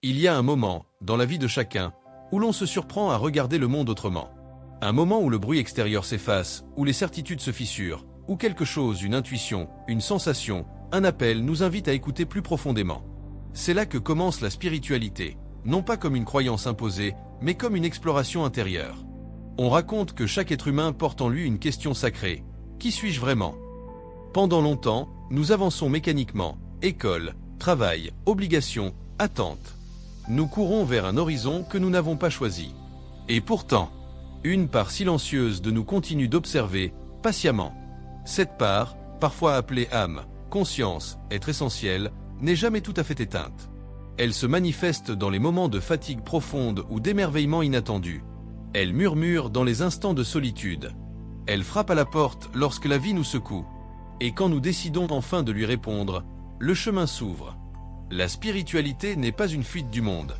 Il y a un moment, dans la vie de chacun, où l'on se surprend à regarder le monde autrement. Un moment où le bruit extérieur s'efface, où les certitudes se fissurent, où quelque chose, une intuition, une sensation, un appel nous invite à écouter plus profondément. C'est là que commence la spiritualité, non pas comme une croyance imposée, mais comme une exploration intérieure. On raconte que chaque être humain porte en lui une question sacrée. Qui suis-je vraiment ? Pendant longtemps, nous avançons mécaniquement, école, travail, obligations, attentes. Nous courons vers un horizon que nous n'avons pas choisi. Et pourtant, une part silencieuse de nous continue d'observer, patiemment. Cette part, parfois appelée âme, conscience, être essentiel, n'est jamais tout à fait éteinte. Elle se manifeste dans les moments de fatigue profonde ou d'émerveillement inattendu. Elle murmure dans les instants de solitude. Elle frappe à la porte lorsque la vie nous secoue. Et quand nous décidons enfin de lui répondre, le chemin s'ouvre. La spiritualité n'est pas une fuite du monde.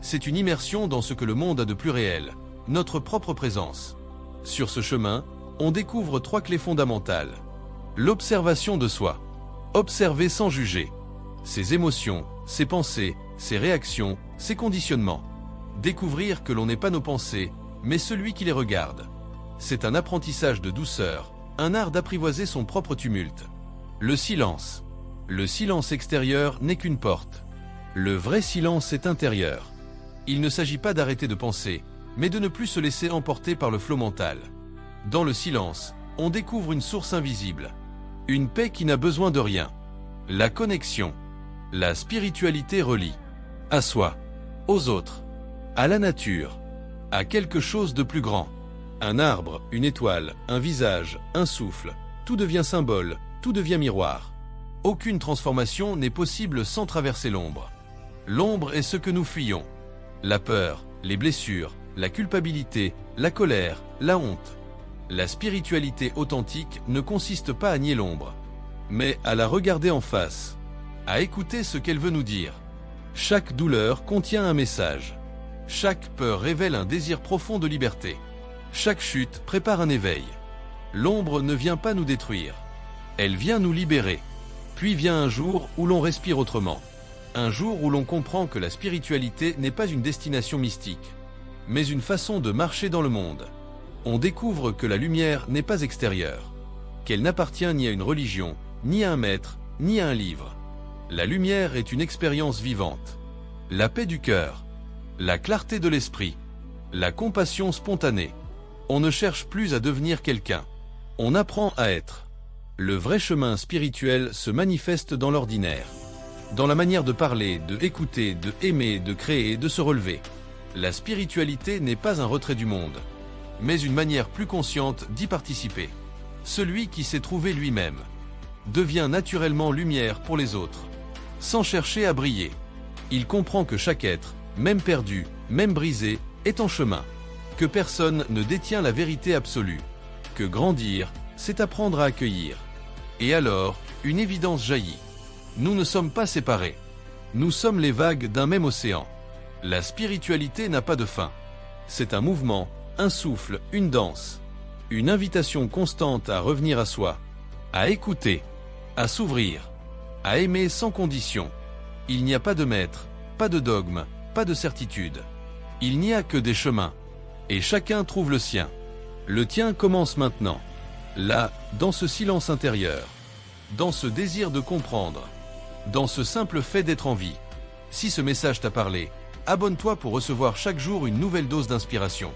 C'est une immersion dans ce que le monde a de plus réel, notre propre présence. Sur ce chemin, on découvre 3 clés fondamentales. L'observation de soi. Observer sans juger. Ses émotions, ses pensées, ses réactions, ses conditionnements. Découvrir que l'on n'est pas nos pensées, mais celui qui les regarde. C'est un apprentissage de douceur, un art d'apprivoiser son propre tumulte. Le silence. Le silence extérieur n'est qu'une porte. Le vrai silence est intérieur. Il ne s'agit pas d'arrêter de penser, mais de ne plus se laisser emporter par le flot mental. Dans le silence, on découvre une source invisible. Une paix qui n'a besoin de rien. La connexion. La spiritualité relie. À soi. Aux autres. À la nature. À quelque chose de plus grand. Un arbre, une étoile, un visage, un souffle. Tout devient symbole, tout devient miroir. Aucune transformation n'est possible sans traverser l'ombre. L'ombre est ce que nous fuyons. La peur, les blessures, la culpabilité, la colère, la honte. La spiritualité authentique ne consiste pas à nier l'ombre, mais à la regarder en face, à écouter ce qu'elle veut nous dire. Chaque douleur contient un message. Chaque peur révèle un désir profond de liberté. Chaque chute prépare un éveil. L'ombre ne vient pas nous détruire. Elle vient nous libérer. Puis vient un jour où l'on respire autrement. Un jour où l'on comprend que la spiritualité n'est pas une destination mystique, mais une façon de marcher dans le monde. On découvre que la lumière n'est pas extérieure, qu'elle n'appartient ni à une religion, ni à un maître, ni à un livre. La lumière est une expérience vivante. La paix du cœur, la clarté de l'esprit, la compassion spontanée. On ne cherche plus à devenir quelqu'un. On apprend à être. Le vrai chemin spirituel se manifeste dans l'ordinaire. Dans la manière de parler, de écouter, de aimer, de créer, de se relever. La spiritualité n'est pas un retrait du monde, mais une manière plus consciente d'y participer. Celui qui s'est trouvé lui-même devient naturellement lumière pour les autres, sans chercher à briller. Il comprend que chaque être, même perdu, même brisé, est en chemin, que personne ne détient la vérité absolue, que grandir, c'est apprendre à accueillir. Et alors, une évidence jaillit. Nous ne sommes pas séparés. Nous sommes les vagues d'un même océan. La spiritualité n'a pas de fin. C'est un mouvement, un souffle, une danse. Une invitation constante à revenir à soi, à écouter, à s'ouvrir, à aimer sans condition. Il n'y a pas de maître, pas de dogme, pas de certitude. Il n'y a que des chemins. Et chacun trouve le sien. Le tien commence maintenant. Là, dans ce silence intérieur. Dans ce désir de comprendre. Dans ce simple fait d'être en vie. Si ce message t'a parlé, abonne-toi pour recevoir chaque jour une nouvelle dose d'inspiration.